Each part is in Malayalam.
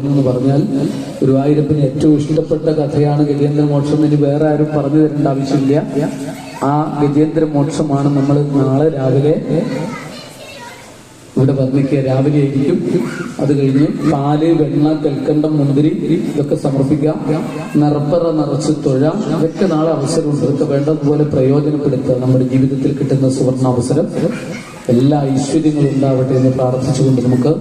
എന്ന് പറഞ്ഞാൽ ഗുരുവായൂരപ്പന് ഏറ്റവും ഇഷ്ടപ്പെട്ട കഥയാണ് ഗജേന്ദ്രമോക്ഷം. ഇനി വേറെ ആരും പറഞ്ഞു തരേണ്ട ആവശ്യമില്ല. ആ ഗജേന്ദ്രമോക്ഷമാണ് നമ്മൾ നാളെ രാവിലെ ഇവിടെ വർണ്ണിക്കുക. രാവിലെ ആയിരിക്കും. അത് കഴിഞ്ഞ് പാല്, വെണ്ണ, കൽക്കണ്ടം, മുന്തിരി ഇതൊക്കെ സമർപ്പിക്കാം. നിറപ്പറ നിറച്ച് തൊഴാം. ഇതൊക്കെ നാളെ അവസരമുണ്ട്. ഇതൊക്കെ വേണ്ടതുപോലെ പ്രയോജനപ്പെടുത്തുക. നമ്മുടെ ജീവിതത്തിൽ കിട്ടുന്ന സുവർണ അവസരം എല്ലാ ഐശ്വര്യങ്ങളും ഉണ്ടാവട്ടെ എന്ന് പ്രാർത്ഥിച്ചുകൊണ്ട് നമുക്ക്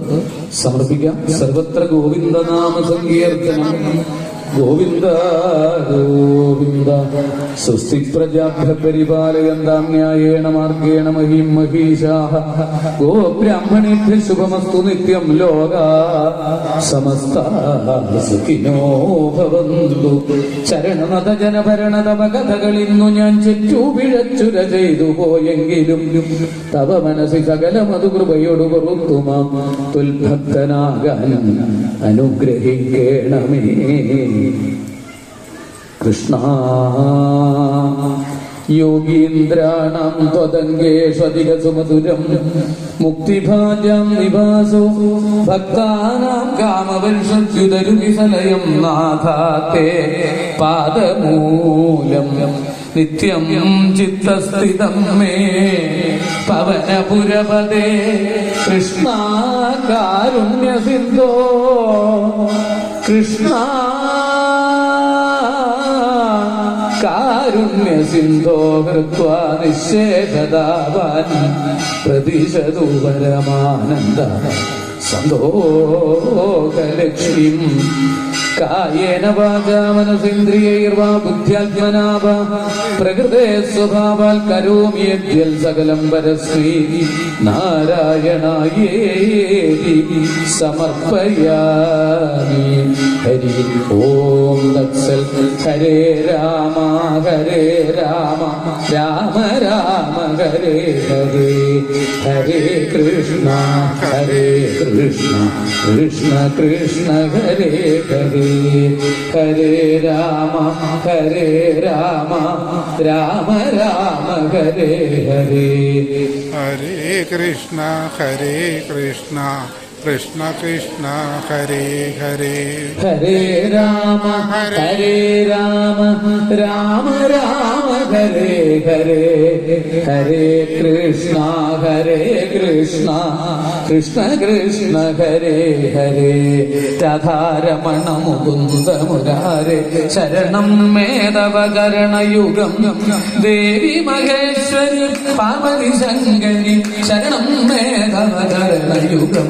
സമർപ്പിക്കാം. സർവത്ര ഗോവിന്ദനാമ സങ്കീർത്തനം. ഗോവിന്ദ ഗോവിന്ദ. സ്വസ്തി പ്രജാഭ്യ പരിപാലയന്താം ന്യായേണ മാർഗേണ മഹീം മഹീശാഃ. ഗോബ്രാഹ്മണേഭ്യഃ ശുഭമസ്തു നിത്യം. ലോകാ സമസ്താഃ സുഖിനോ ഭവന്തു. ചരണനത ജനഭരണ തവ കഥകളിന്നു ഞാൻ ചെറ്റുപിഴച്ചുര ചെയ്തു പോയെങ്കിലും തവ മനസ്സി സകലമതു കൃപയോടു പൊറുത്തുമാം തുൽഭക്തനാകാൻ അനുഗ്രഹിക്കേണമേ. കൃഷ്ണ യോഗീന്ദ്രാണാം ത്വദംഗേഷ്വധിക സുമധുരം മുക്തിഭാജാം നിവാസോ ഭക്താനാം കാമവൽഷദ്യുതരുവിസലയം നാഥാത്തെ പാദമൂലം നിത്യം ചിത്തസ്ഥിതം മേ പവനപുരപദേ. കൃഷ്ണ കാരുണ്യസിന്ധോ കൃഷ്ണ കാരുണ്യസിന്ധോ ഹൃത്വാ നിശേഷതാവാൻ പ്രതിശതു പരമാനന്ദ സന്തോഷലക്ഷ്മീം. കായേന വാചാ മനസേന്ദ്രിയൈർവാ ബുദ്ധ്യാത്മനാ വാ പ്രകൃതേ സ്വഭാവാൽ കരോമി യദ്യൽ സകലം പരസ്മൈ നാരായണായേതി സമർപ്പയാമി. ഹരി ഓം തത്സൽ. ഹരേ രാമ ഹരേ രാമ രാമ രാമ ഹരേ ഹരേ. ഹരേ കൃഷ്ണ ഹരേ കൃഷ്ണ കൃഷ്ണ കൃഷ്ണ ഹരേ ഹരേ. ഹരേ രാമ രാമ രാമ ഹരേ ഹരേ. ഹരേ കൃഷ്ണ കൃഷ്ണ കൃഷ്ണ ഹരേ ഹരേ. ഹരേ രാമ രാമ രാമ ഹരേ ഹരേ. ഹരേ കൃഷ്ണ കൃഷ്ണ കൃഷ്ണ ഹരേ ഹരേ. രാധാരമണ മുകുന്ദ മുരാരേ ശരണം മേ തവ ചരണയുഗം. ദേവി മഹേശ്വരി പാർവതി ശങ്കരി ശരണം മേ തവ ചരണയുഗം.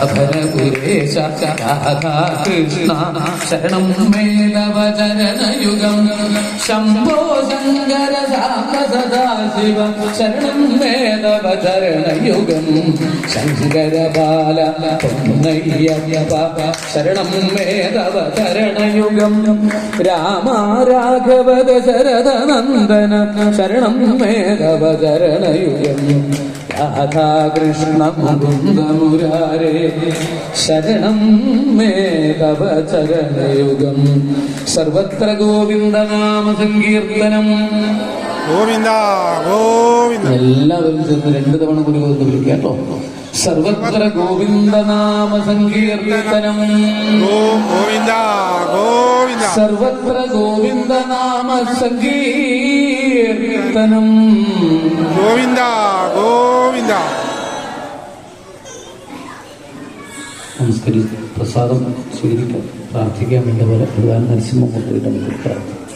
അഭരപുരേശ രാധാ കൃഷ്ണ ശരണം മേ തവ ചരണയുഗം. ശംഭോ ശങ്കര സാംബ സദാശിവ ശരണം മേ തവ ചരണയുഗം. ശങ്കര ബാല പൊന്നയ്യപ്പ ശരണം മേ തവ ചരണയുഗം. രാമ രാഘവ ദശരഥ നന്ദന ശരണം മേ തവ ചരണയുഗം. രാധാകൃഷ്ണ മുകുന്ദ മുരാരേ ശരണം മേ തവ ചരണയുഗം. സർവത്ര ഗോവിന്ദനാമ സങ്കീർത്തനം. ഗോവിന്ദ ഗോവിന്ദ. എല്ലാവരും ചേർന്ന് 2 തവണ കൂടി വിളിക്കാം കേട്ടോ. സർവത്ര ഗോവിന്ദനാമ സങ്കീർത്തനം. ഗോവിന്ദ ഗോവിന്ദ. സർവത്ര ഗോവിന്ദനാമ സങ്കീർത്തനം. ഗോവിന്ദ ഗോവിന്ദ. നമസ്കരിച്ച് പ്രസാദം സ്വീകരിക്കാം. പ്രാർത്ഥിക്കാൻ വേണ്ട പോലെ ഭഗവാൻ നരസിംഹമൂർത്തിയുടെ പ്രാർത്ഥിക്കാം.